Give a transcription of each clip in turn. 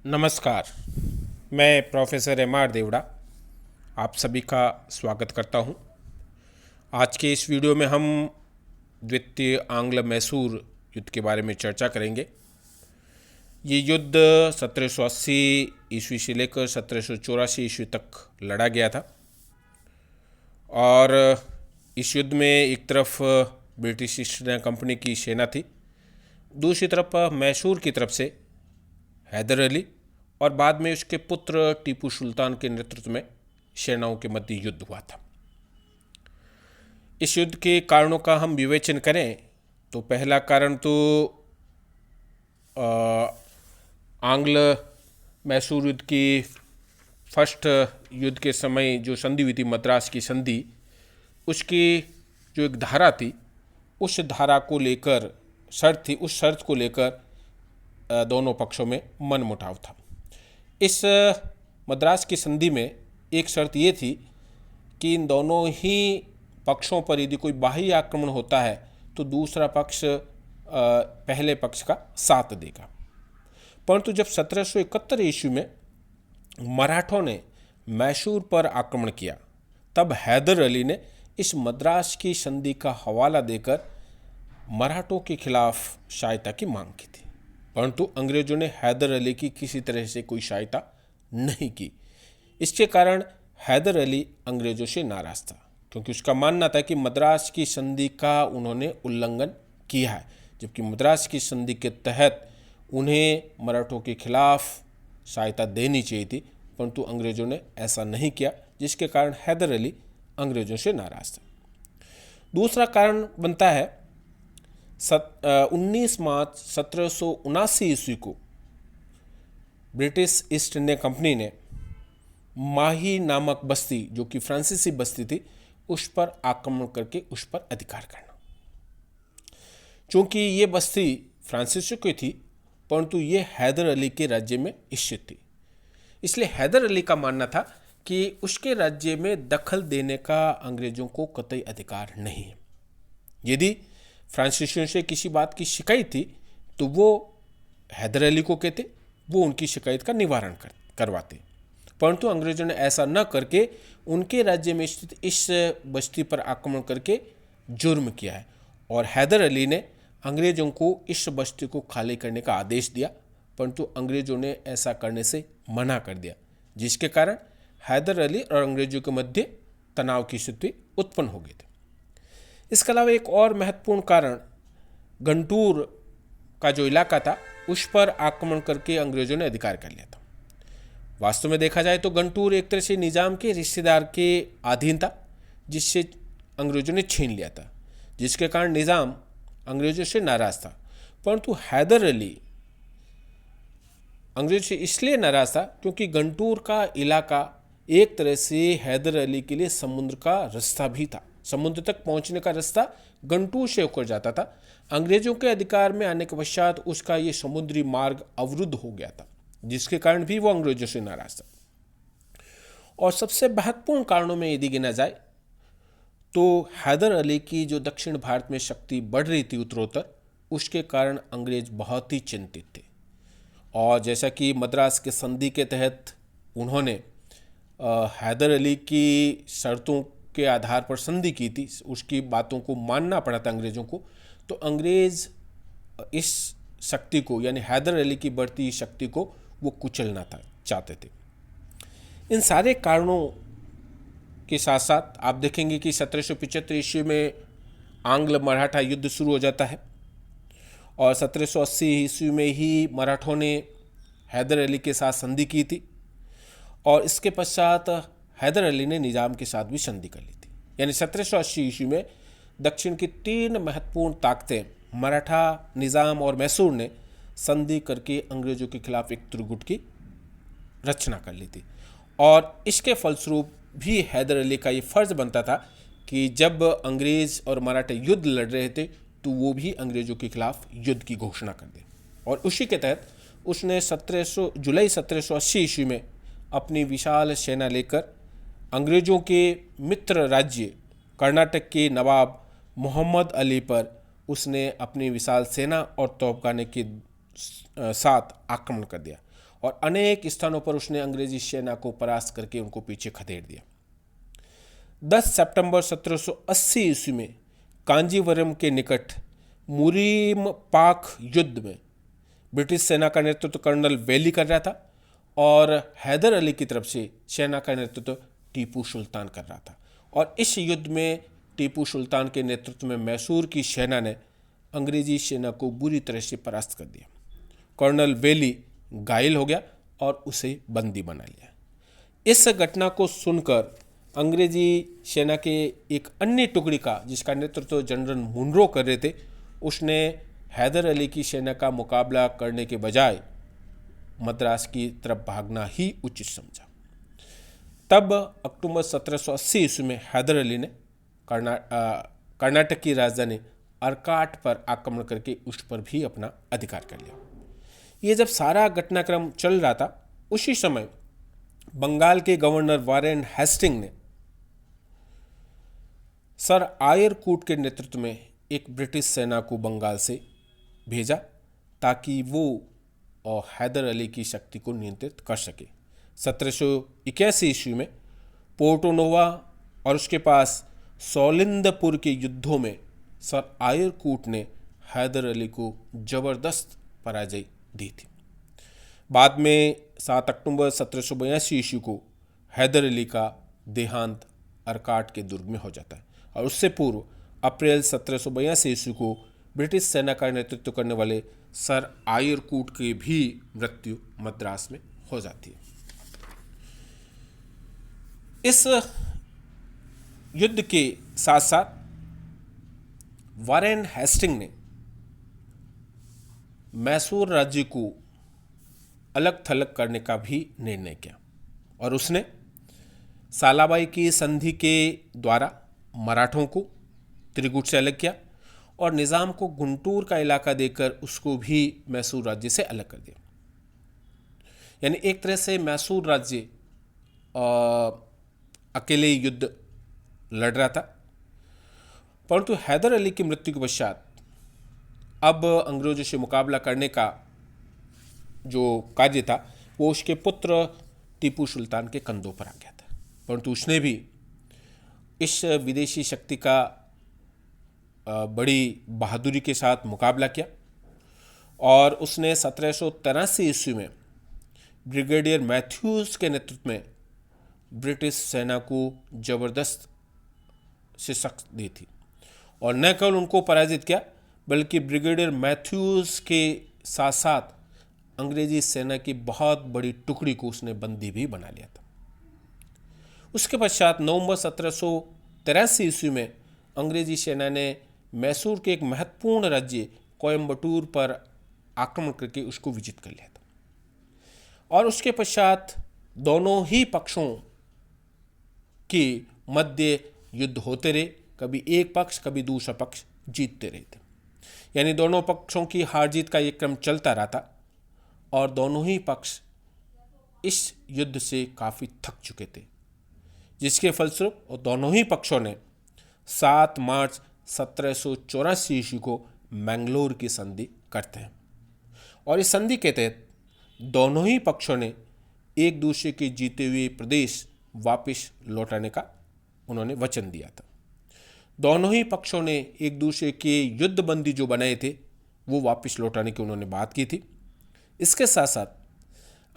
नमस्कार। मैं professor M R Devda आप सभी का स्वागत करता हूं। आज के इस वीडियो में हम द्वितीय आंग्ल मैसूर युद्ध के बारे में चर्चा करेंगे। ये युद्ध 1780 ईस्वी से लेकर 1784 ईस्वी तक लड़ा गया था और इस युद्ध में एक तरफ ब्रिटिश ईस्ट इंडिया कंपनी की सेना थी, दूसरी तरफ मैसूर की तरफ से हैदर अली और बाद में उसके पुत्र टीपू सुल्तान के नेतृत्व में सेनाओं के मध्य युद्ध हुआ था। इस युद्ध के कारणों का हम विवेचन करें तो पहला कारण तो आंग्ल मैसूर युद्ध की फर्स्ट युद्ध के समय जो संधि हुई थी, मद्रास की संधि, उसकी जो एक धारा थी, उस धारा को लेकर शर्त थी, उस शर्त को लेकर दोनों पक्षों में मनमुटाव था। इस मद्रास की संधि में एक शर्त ये थी कि इन दोनों ही पक्षों पर यदि कोई बाह्य आक्रमण होता है तो दूसरा पक्ष पहले पक्ष का साथ देगा। परंतु जब 1771 ईस्वी में मराठों ने मैसूर पर आक्रमण किया, तब हैदर अली ने इस मद्रास की संधि का हवाला देकर मराठों के खिलाफ सहायता की मांग की थी, परंतु अंग्रेजों ने हैदर अली की किसी तरह से कोई सहायता नहीं की। इसके कारण हैदर अली अंग्रेजों से नाराज था, क्योंकि उसका मानना था कि मद्रास की संधि का उन्होंने उल्लंघन किया है, जबकि मद्रास की संधि के तहत उन्हें मराठों के खिलाफ सहायता देनी चाहिए थी, परंतु अंग्रेजों ने ऐसा नहीं किया, जिसके कारण हैदर अली अंग्रेजों से नाराज था। दूसरा कारण बनता है 19 मार्च 1779 ईस्वी को ब्रिटिश ईस्ट इंडिया कंपनी ने माही नामक बस्ती, जो कि फ्रांसीसी बस्ती थी, उस पर आक्रमण करके उस पर अधिकार करना। चूंकि ये बस्ती फ्रांसीसियों की थी, परंतु ये हैदर अली के राज्य में स्थित थी, इसलिए हैदर अली का मानना था कि उसके राज्य में दखल देने का अंग्रेजों को कतई अधिकार नहीं है। यदि फ्रांसीसियों से किसी बात की शिकायत थी तो वो हैदर अली को कहते, वो उनकी शिकायत का निवारण करवाते, परंतु अंग्रेजों ने ऐसा न करके उनके राज्य में स्थित इस बस्ती पर आक्रमण करके जुर्म किया है और हैदर अली ने अंग्रेजों को इस बस्ती को खाली करने का आदेश दिया, परंतु अंग्रेजों ने ऐसा करने से मना कर दिया, जिसके कारण हैदर अली और अंग्रेजों के मध्य तनाव की स्थिति उत्पन्न हो गई थी। इसके अलावा एक और महत्वपूर्ण कारण गंटूर का जो इलाका था, उस पर आक्रमण करके अंग्रेजों ने अधिकार कर लिया था। वास्तव में देखा जाए तो गंटूर एक तरह से निजाम के रिश्तेदार के अधीन था, जिससे अंग्रेजों ने छीन लिया था, जिसके कारण निजाम अंग्रेजों से नाराज था। परंतु हैदर अली अंग्रेजों से इसलिए नाराज था क्योंकि गंटूर का इलाका एक तरह से हैदर अली के लिए समुद्र का रास्ता भी था। समुद्र तक पहुंचने का रास्ता गंटूर से होकर जाता था। अंग्रेजों के अधिकार में आने के पश्चात उसका ये समुद्री मार्ग अवरुद्ध हो गया था, जिसके कारण भी वो अंग्रेजों से नाराज था। और सबसे महत्वपूर्ण कारणों में यदि गिना जाए तो हैदर अली की जो दक्षिण भारत में शक्ति बढ़ रही थी उत्तरोत्तर, उसके कारण अंग्रेज बहुत ही चिंतित थे। और जैसा कि मद्रास के संधि के तहत उन्होंने हैदर अली की शर्तों के आधार पर संधि की थी, उसकी बातों को मानना पड़ा था अंग्रेजों को, तो अंग्रेज इस शक्ति को, यानी हैदर अली की बढ़ती शक्ति को वो कुचलना था चाहते थे। इन सारे कारणों के साथ साथ आप देखेंगे कि 1775 ईस्वी में आंग्ल मराठा युद्ध शुरू हो जाता है और 1780 ईस्वी में ही मराठों ने हैदर अली के साथ संधि की थी और इसके पश्चात हैदर अली ने निजाम के साथ भी संधि कर ली थी। यानी 1780 ईस्वी में दक्षिण की तीन महत्वपूर्ण ताकतें मराठा, निजाम और मैसूर ने संधि करके अंग्रेजों के खिलाफ एक त्रिगुट की रचना कर ली थी। और इसके फलस्वरूप भी हैदर अली का ये फर्ज बनता था कि जब अंग्रेज और मराठे युद्ध लड़ रहे थे तो वो भी अंग्रेजों के खिलाफ युद्ध की घोषणा कर दे। और उसी के तहत उसने जुलाई 1780 ईस्वी में अपनी विशाल सेना लेकर अंग्रेजों के मित्र राज्य कर्नाटक के नवाब मोहम्मद अली पर उसने अपनी विशाल सेना और तोपखाने के साथ आक्रमण कर दिया और अनेक स्थानों पर उसने अंग्रेजी सेना को परास्त करके उनको पीछे खदेड़ दिया। 10 सितंबर 1780 ईस्वी में कांजीवरम के निकट मुरीम पाक युद्ध में ब्रिटिश सेना का नेतृत्व कर्नल वेली कर रहा था और हैदर अली की तरफ से सेना का नेतृत्व टीपू सुल्तान कर रहा था। और इस युद्ध में टीपू सुल्तान के नेतृत्व में मैसूर की सेना ने अंग्रेजी सेना को बुरी तरह से परास्त कर दिया। कर्नल वेली घायल हो गया और उसे बंदी बना लिया। इस घटना को सुनकर अंग्रेजी सेना के एक अन्य टुकड़ी का, जिसका नेतृत्व जनरल मुनरो कर रहे थे, उसने हैदर अली की सेना का मुकाबला करने के बजाय मद्रास की तरफ भागना ही उचित समझा। तब अक्टूबर 1780 ईस्वी में हैदर अली ने कर्नाटक की राजधानी अर्काट पर आक्रमण करके उस पर भी अपना अधिकार कर लिया। ये जब सारा घटनाक्रम चल रहा था, उसी समय बंगाल के गवर्नर वारेन हेस्टिंग ने सर आयर कूट के नेतृत्व में एक ब्रिटिश सेना को बंगाल से भेजा ताकि वो और हैदर अली की शक्ति को नियंत्रित कर सके। 1781 ईस्वी में पोर्टो नोवा और उसके पास सोलिंदपुर के युद्धों में सर आयर कूट ने हैदर अली को जबरदस्त पराजय दी थी। बाद में 7 अक्टूबर 1782 ईस्वी को हैदर अली का देहांत अर्काट के दुर्ग में हो जाता है और उससे पूर्व अप्रैल 1782 ईस्वी को ब्रिटिश सेना का नेतृत्व करने वाले सर आयर कूट की भी मृत्यु मद्रास में हो जाती है। इस युद्ध के साथ साथ वारेन हेस्टिंग ने मैसूर राज्य को अलग थलग करने का भी निर्णय किया और उसने सालाबाई की संधि के द्वारा मराठों को त्रिगुट से अलग किया और निज़ाम को गुंटूर का इलाका देकर उसको भी मैसूर राज्य से अलग कर दिया। यानी एक तरह से मैसूर राज्य अकेले युद्ध लड़ रहा था। परंतु हैदर अली की मृत्यु के पश्चात अब अंग्रेजों से मुकाबला करने का जो कार्य था वो उसके पुत्र टीपू सुल्तान के कंधों पर आ गया था। परंतु उसने भी इस विदेशी शक्ति का बड़ी बहादुरी के साथ मुकाबला किया और उसने 1783 ईस्वी में ब्रिगेडियर मैथ्यूज के नेतृत्व में ब्रिटिश सेना को जबरदस्त शिकस्त दी थी और न केवल उनको पराजित किया बल्कि ब्रिगेडियर मैथ्यूज के साथ साथ अंग्रेजी सेना की बहुत बड़ी टुकड़ी को उसने बंदी भी बना लिया था। उसके पश्चात नवंबर 1783 ईस्वी में अंग्रेजी सेना ने मैसूर के एक महत्वपूर्ण राज्य कोयम्बटूर पर आक्रमण करके उसको विजित कर लिया था और उसके पश्चात दोनों ही पक्षों के मध्य युद्ध होते रहे। कभी एक पक्ष कभी दूसरा पक्ष जीतते रहे थे, यानी दोनों पक्षों की हार जीत का ये क्रम चलता रहा था और दोनों ही पक्ष इस युद्ध से काफ़ी थक चुके थे, जिसके फलस्वरूप दोनों ही पक्षों ने 7 मार्च 1784 ईस्वी को मैंगलोर की संधि करते हैं और इस संधि के तहत दोनों ही पक्षों ने एक दूसरे के जीते हुए प्रदेश वापस लौटाने का उन्होंने वचन दिया था। दोनों ही पक्षों ने एक दूसरे के युद्धबंदी जो बनाए थे वो वापस लौटाने की उन्होंने बात की थी। इसके साथ साथ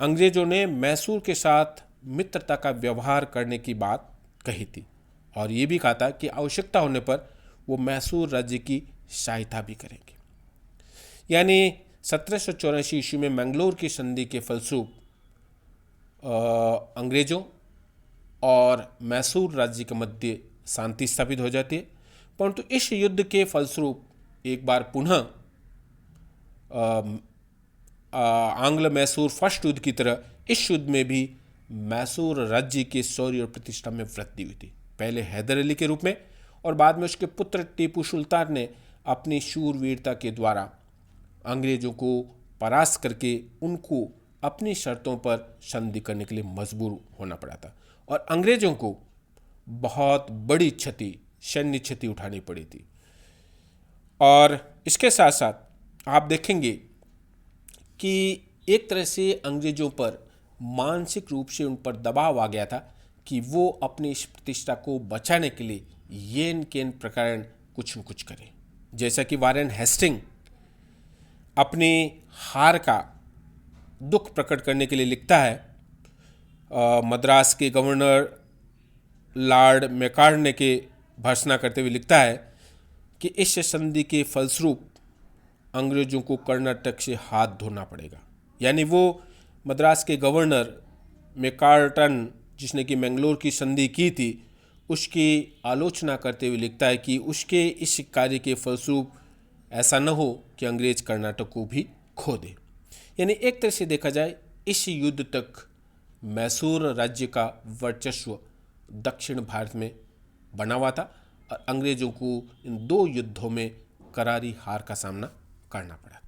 अंग्रेजों ने मैसूर के साथ मित्रता का व्यवहार करने की बात कही थी और ये भी कहा था कि आवश्यकता होने पर वो मैसूर राज्य की सहायता भी करेंगे। यानी 1784 ईस्वी में मैंगलोर की संधि के फलस्वरूप अंग्रेजों और मैसूर राज्य के मध्य शांति स्थापित हो जाती है। परंतु इस युद्ध के फलस्वरूप एक बार पुनः आंग्ल मैसूर फर्स्ट युद्ध की तरह इस युद्ध में भी मैसूर राज्य के शौर्य और प्रतिष्ठा में वृद्धि हुई थी, पहले हैदर अली के रूप में और बाद में उसके पुत्र टीपू सुल्तान ने अपनी शूरवीरता के द्वारा अंग्रेजों को परास्त करके उनको अपनी शर्तों पर संधि करने के लिए मजबूर होना पड़ा था और अंग्रेजों को बहुत बड़ी क्षति, सैन्य क्षति उठानी पड़ी थी। और इसके साथ साथ आप देखेंगे कि एक तरह से अंग्रेजों पर मानसिक रूप से उन पर दबाव आ गया था कि वो अपनी इस प्रतिष्ठा को बचाने के लिए येन केन प्रकार कुछ न कुछ करें। जैसा कि वारेन हेस्टिंग अपनी हार का दुख प्रकट करने के लिए लिखता है, मद्रास के गवर्नर लॉर्ड मैकार्डने के भर्त्सना करते हुए लिखता है कि इस संधि के फलस्वरूप अंग्रेजों को कर्नाटक से हाथ धोना पड़ेगा। यानी वो मद्रास के गवर्नर मैकार्टन, जिसने कि मैंगलोर की संधि की थी, उसकी आलोचना करते हुए लिखता है कि उसके इस कार्य के फलस्वरूप ऐसा न हो कि अंग्रेज कर्नाटक को भी खो दे। यानी एक तरह से देखा जाए इस युद्ध तक मैसूर राज्य का वर्चस्व दक्षिण भारत में बना हुआ था और अंग्रेजों को इन 2 युद्धों में करारी हार का सामना करना पड़ा था।